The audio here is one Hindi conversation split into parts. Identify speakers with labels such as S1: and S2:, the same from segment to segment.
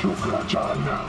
S1: शुक्राचार्य।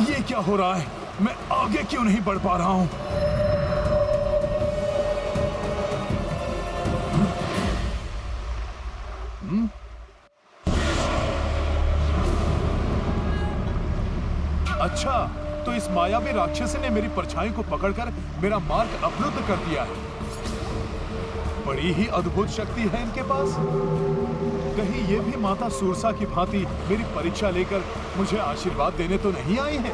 S2: ये क्या हो रहा है? मैं आगे क्यों नहीं बढ़ पा रहा हूं? अच्छा, तो इस मायावी राक्षसी ने मेरी परछाई को पकड़कर मेरा मार्ग अवरुद्ध कर दिया है। बड़ी ही अद्भुत शक्ति है इनके पास। कहीं ये भी माता सूरसा की भांति मेरी परीक्षा लेकर मुझे आशीर्वाद देने तो नहीं आई है,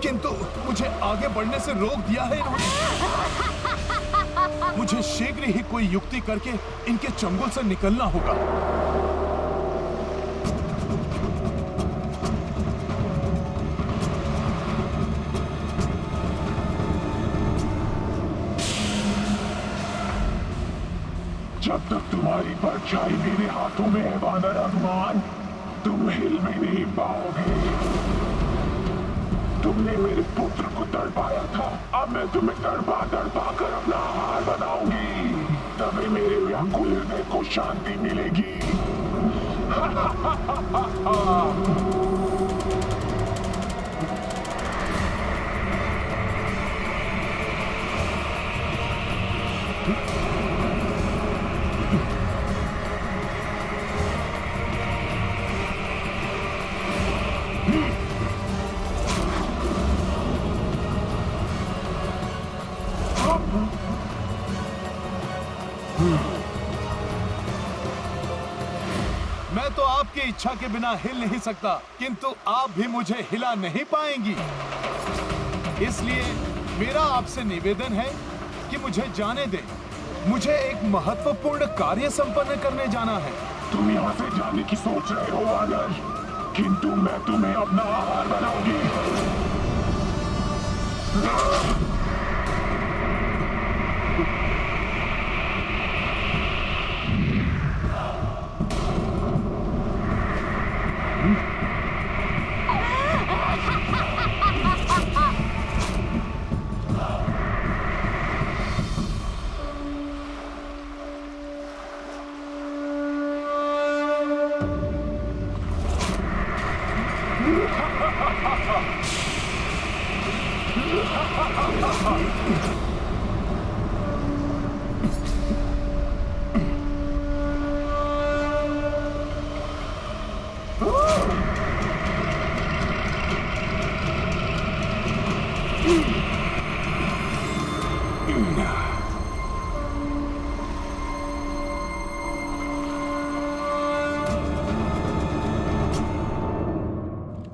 S2: किंतु मुझे आगे बढ़ने से रोक दिया है इन्होंने। मुझे शीघ्र ही कोई युक्ति करके इनके चंगुल से निकलना होगा।
S1: जब तक तुम्हारी परछाई मेरे हाथों में है वानर हनुमान, तुम हिल भी नहीं पाओगे। तुमने मेरे पुत्र को तड़पाया था, अब मैं तुम्हें तड़पा तड़पा कर अपना आहार बनाऊंगी। तभी मेरे व्याकुल हृदय को शांति मिलेगी।
S2: मैं तो आपकी इच्छा के बिना हिल नहीं सकता, किंतु आप भी मुझे हिला नहीं पाएंगी। इसलिए मेरा आपसे निवेदन है कि मुझे जाने दें। मुझे एक महत्वपूर्ण कार्य संपन्न करने जाना है।
S1: तुम यहाँ से जाने की सोच रहे हो वानर, किंतु मैं तुम्हें अपना आहार बनाऊंगी।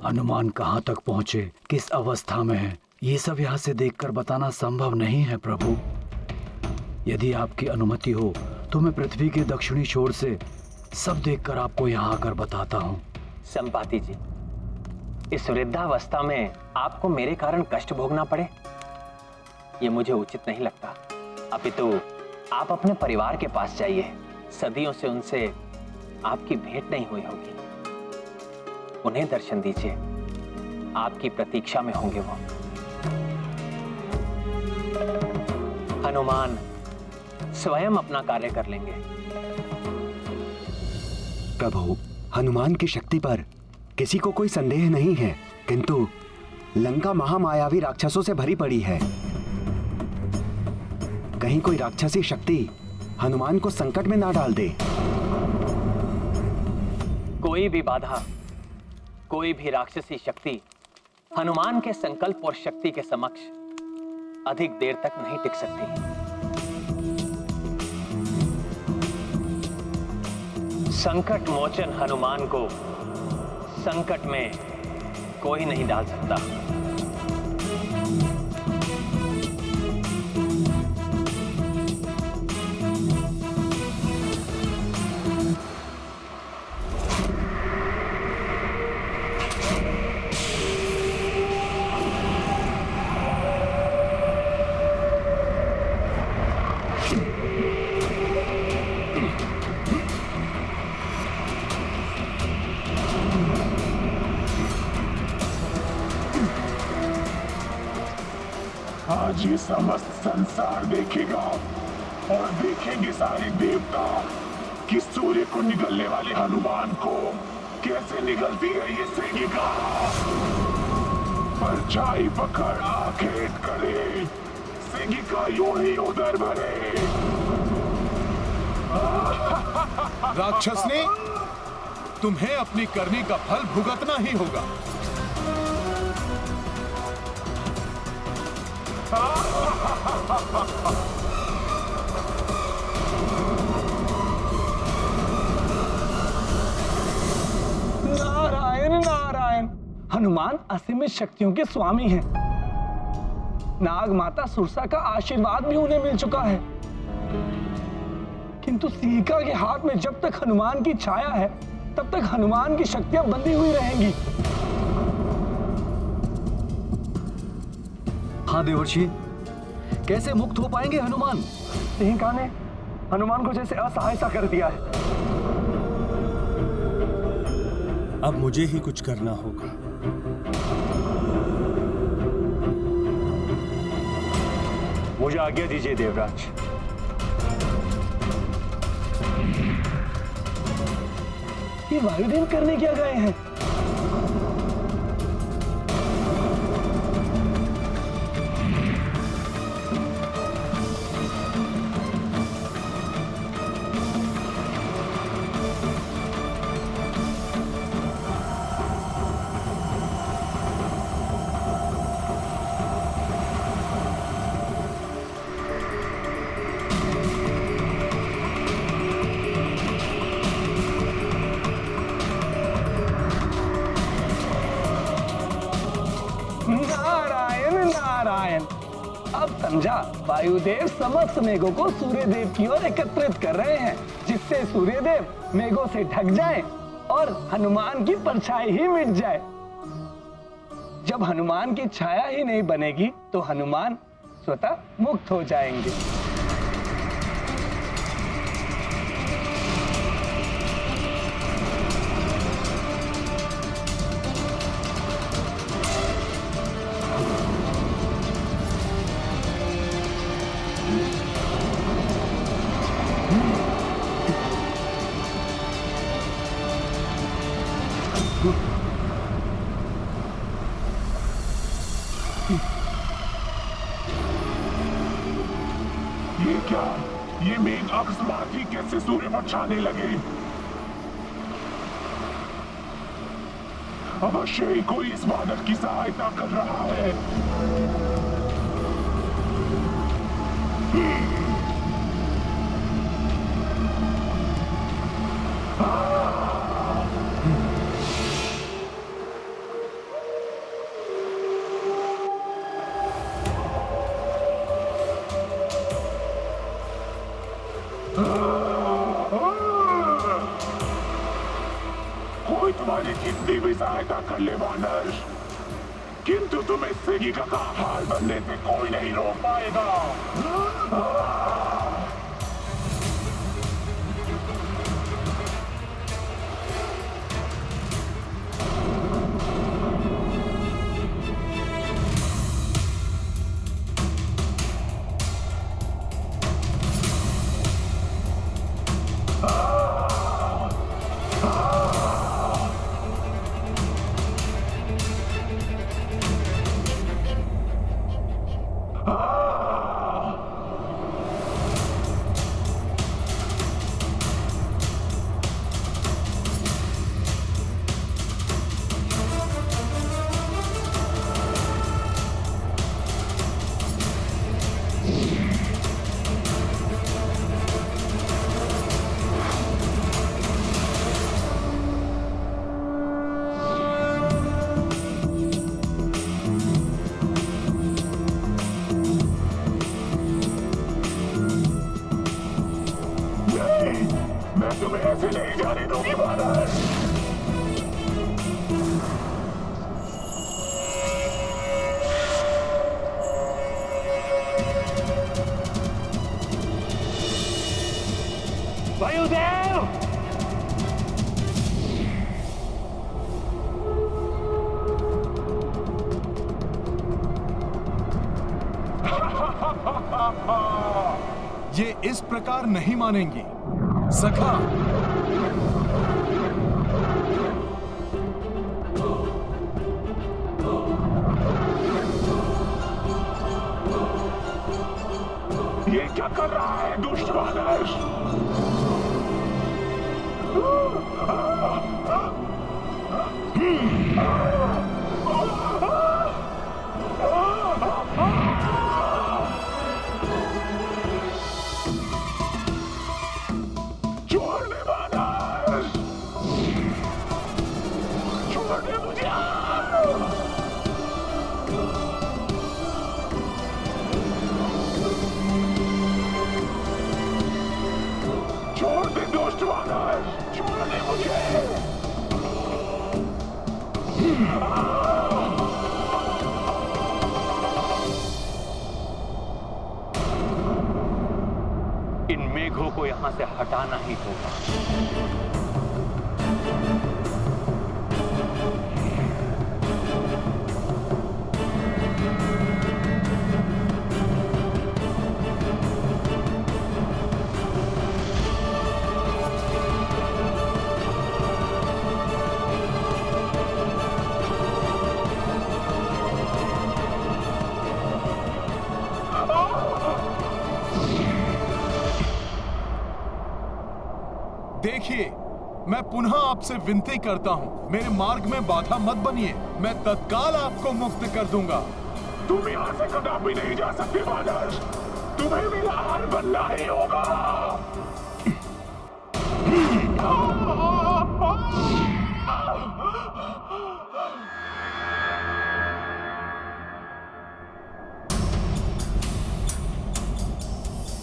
S3: हनुमान कहाँ तक पहुँचे, किस अवस्था में है, ये सब यहाँ से देखकर बताना संभव नहीं है प्रभु। यदि आपकी अनुमति हो तो मैं पृथ्वी के दक्षिणी छोर से सब देखकर आपको यहाँ आकर बताता हूँ।
S4: संपाति जी, इस वृद्धावस्था में आपको मेरे कारण कष्ट भोगना पड़े, ये मुझे उचित नहीं लगता। अपितु आप अपने परिवार के पास जाइए। सदियों से उनसे आपकी भेंट नहीं हुई होगी, उन्हें दर्शन दीजिए। आपकी प्रतीक्षा में होंगे वो। हनुमान स्वयं अपना कार्य कर लेंगे।
S5: प्रभु, हनुमान की शक्ति पर किसी को कोई संदेह नहीं है, किंतु लंका महामायावी राक्षसों से भरी पड़ी है। कहीं कोई राक्षसी शक्ति हनुमान को संकट में ना डाल दे।
S4: कोई भी बाधा, कोई भी राक्षसी शक्ति हनुमान के संकल्प और शक्ति के समक्ष अधिक देर तक नहीं टिक सकती। संकट मोचन हनुमान को संकट में कोई नहीं डाल सकता।
S1: आज ये समस्त संसार देखेगा और देखेंगे सारे देवता कि सूर्य को निगलने वाले हनुमान को कैसे निगलती है ये सेगिका। परछाई पकड़ आखेट करे, सेगिका यूं ही उधर भरे।
S2: राक्षसनी, तुम्हें अपनी करनी का फल भुगतना ही होगा।
S6: नारायण नारायण। हनुमान असीमित शक्तियों के स्वामी हैं। नाग माता सुरसा का आशीर्वाद भी उन्हें मिल चुका है, किंतु सीका के हाथ में जब तक हनुमान की छाया है तब तक हनुमान की शक्तियां बंधी हुई रहेंगी।
S3: हाँ देवर्षि, कैसे मुक्त हो पाएंगे हनुमान?
S6: सिंहिका ने हनुमान को जैसे असहाय सा कर दिया है।
S7: अब मुझे ही कुछ करना होगा।
S6: मुझे आज्ञा दीजिए देवराज। ये वायुदेव करने क्या गए हैं? नारायण नारायण। अब समझा, वायुदेव समस्त मेघों को सूर्यदेव की ओर एकत्रित कर रहे हैं, जिससे सूर्यदेव मेघों से ढक जाएं और हनुमान की परछाई ही मिट जाए। जब हनुमान की छाया ही नहीं बनेगी तो हनुमान स्वतः मुक्त हो जाएंगे।
S1: ये क्या? ये मेघ अकस्मात ही कैसे सूर्य पर छाने लगे? अवश्य ही कोई इस बादल की सहायता कर रहा है। कोई तुम्हारी कितनी भी सहायता कर ले वानर, किंतु तुम्हें सेगिका का हाल बनने से कोई नहीं रोक पाएगा। तुम्हें ऐसे नहीं जाने दूंगी वानर।
S4: वायुदेव!
S2: ये इस प्रकार नहीं मानेंगी। सखा,
S1: ये क्या कर रहा है दुष्ट वानर? छोड़ दे वानर, छोड़ दे मुझे। छोड़ दे दुष्ट वानर, छोड़ दे मुझे।
S4: इन मेघों को यहां से हटाना ही होगा।
S2: देखिए, मैं पुनः आपसे विनती करता हूँ, मेरे मार्ग में बाधा मत बनिए। मैं तत्काल आपको मुक्त कर दूंगा।
S1: तुम यहाँ से कदापि नहीं जा सकते वानर, तुम्हें भी लाल बनना ही होगा।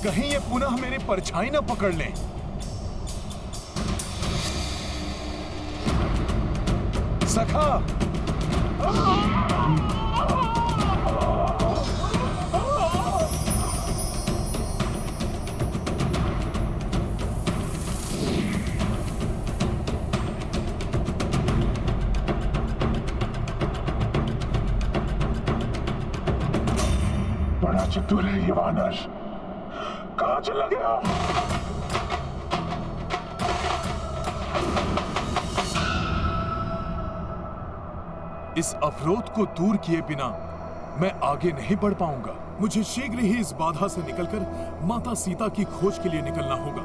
S2: कहीं ये पुनः मेरी परछाई न पकड़ लें। सखा,
S1: बड़ा चतुर है ये वानर, कहाँ चला गया?
S2: इस अवरोध को दूर किए बिना मैं आगे नहीं बढ़ पाऊंगा। मुझे शीघ्र ही इस बाधा से निकलकर माता सीता की खोज के लिए निकलना होगा।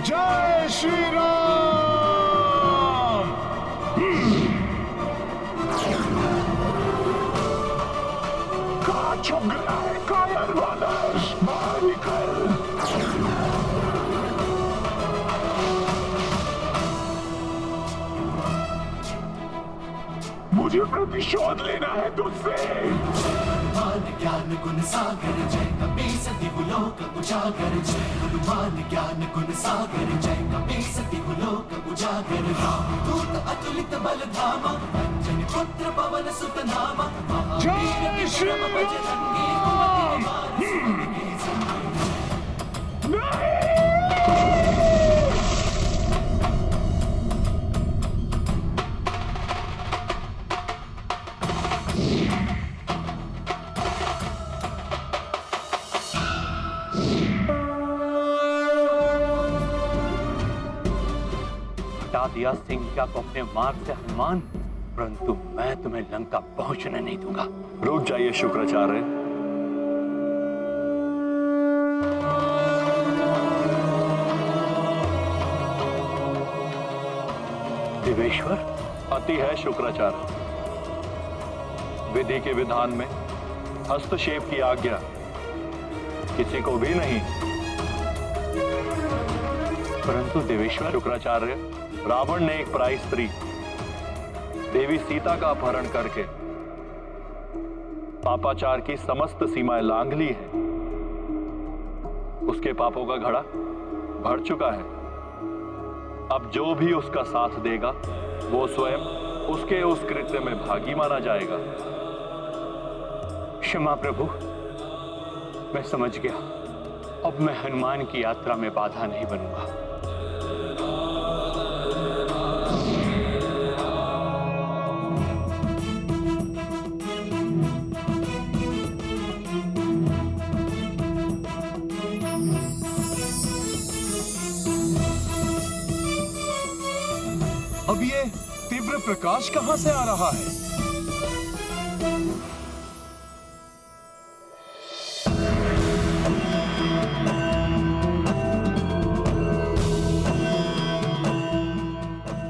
S2: जय श्री राम।
S1: छुप गया है कायर वानर, बाहर निकल। मुझे प्रतिशोध लेना है तुझसे।
S8: हनुमान ज्ञान गुण सागर जय कपी सती लोक उजागर जय। हनुमान ज्ञान गुण सागर जय कपी सती लोक उजागर। राम दूत अतुलित बल धामा, अंजनी पुत्र पवन सुत नामा।
S2: जय श्री राम।
S8: बजरंगी कुमति निवार सुमति के संगी।
S4: हटा दिया सिंह को अपने मार्ग से हनुमान, परंतु मैं तुम्हें लंका पहुंचने नहीं दूंगा।
S9: रुक जाइए शुक्राचार्य।
S4: देवेश्वर,
S9: अति है शुक्राचार्य। विधि के विधान में हस्तक्षेप की आज्ञा किसी को भी नहीं।
S4: परंतु देवेश्वर,
S9: शुक्राचार्य, रावण ने एक पराई स्त्री देवी सीता का अपहरण करके पापाचार की समस्त सीमाएं लांघ ली है। उसके पापों का घड़ा भर चुका है। अब जो भी उसका साथ देगा वो स्वयं उसके उस कृत्य में भागी माना जाएगा।
S4: क्षमा प्रभु, मैं समझ गया। अब मैं हनुमान की यात्रा में बाधा नहीं बनूंगा।
S2: अब ये तीव्र प्रकाश कहां से आ रहा है?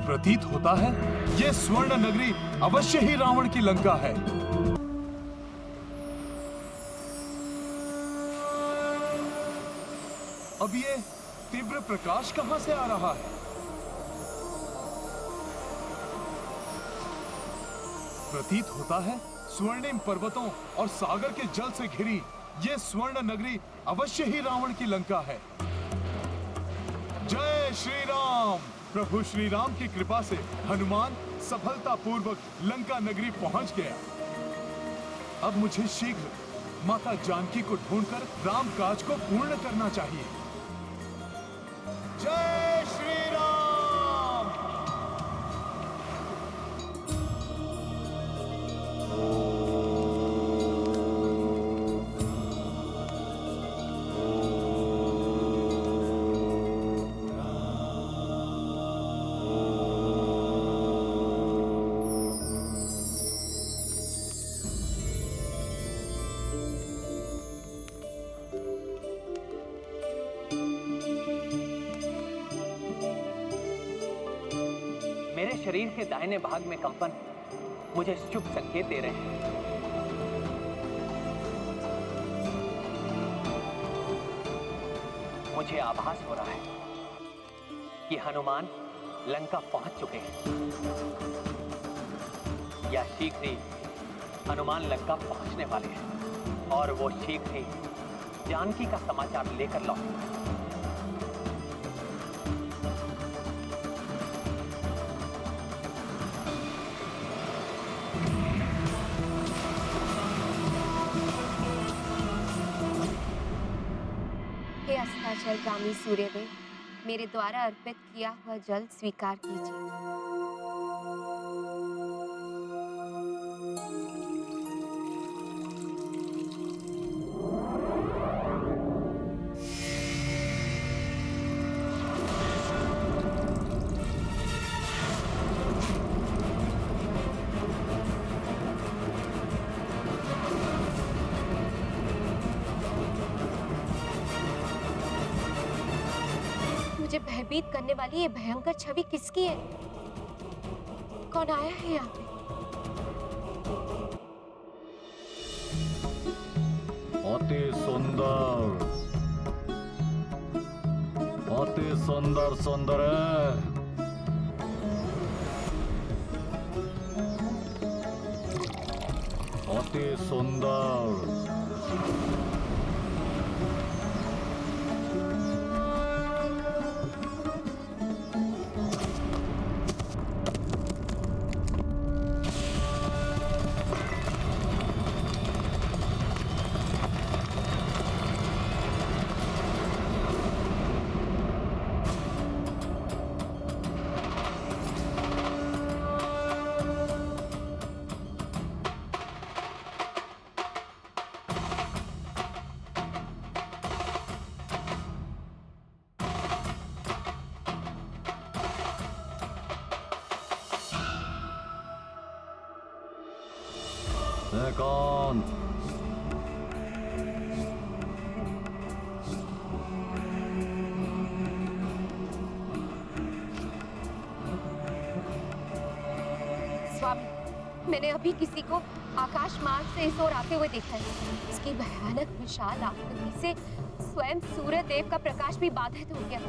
S2: प्रतीत होता है ये स्वर्ण नगरी अवश्य ही रावण की लंका है। अब ये तीव्र प्रकाश कहां से आ रहा है? प्रतीत होता है स्वर्णिम पर्वतों और सागर के जल से घिरी ये स्वर्ण नगरी अवश्य ही रावण की लंका है। जय श्री राम। प्रभु श्री राम की कृपा से हनुमान सफलतापूर्वक लंका नगरी पहुंच गया। अब मुझे शीघ्र माता जानकी को ढूंढकर राम काज को पूर्ण करना चाहिए। जय श्री राम।
S4: मेरे शरीर के दाहिने भाग में कंपन मुझे शुभ संकेत दे रहे हैं। मुझे आभास हो रहा है कि हनुमान लंका पहुंच चुके हैं या शीघ्र ही हनुमान लंका पहुंचने वाले हैं और वो शीघ्र ही जानकी का समाचार लेकर लौटेंगे।
S10: हे अस्ताचलगामी सूर्यदेव, मेरे द्वारा अर्पित किया हुआ जल स्वीकार कीजिए। मुझे भयभीत करने वाली ये भयंकर छवि किसकी है? कौन आया है यहाँ पे?
S3: अति सुंदर, अति सुंदर सुंदर है। अति सुंदर। कौन?
S10: स्वामी, मैंने अभी किसी को आकाश मार्ग से इस ओर आते हुए देखा है। इसकी भयानक विशाल आकृति से स्वयं सूर्य देव का प्रकाश भी बाधित हो गया।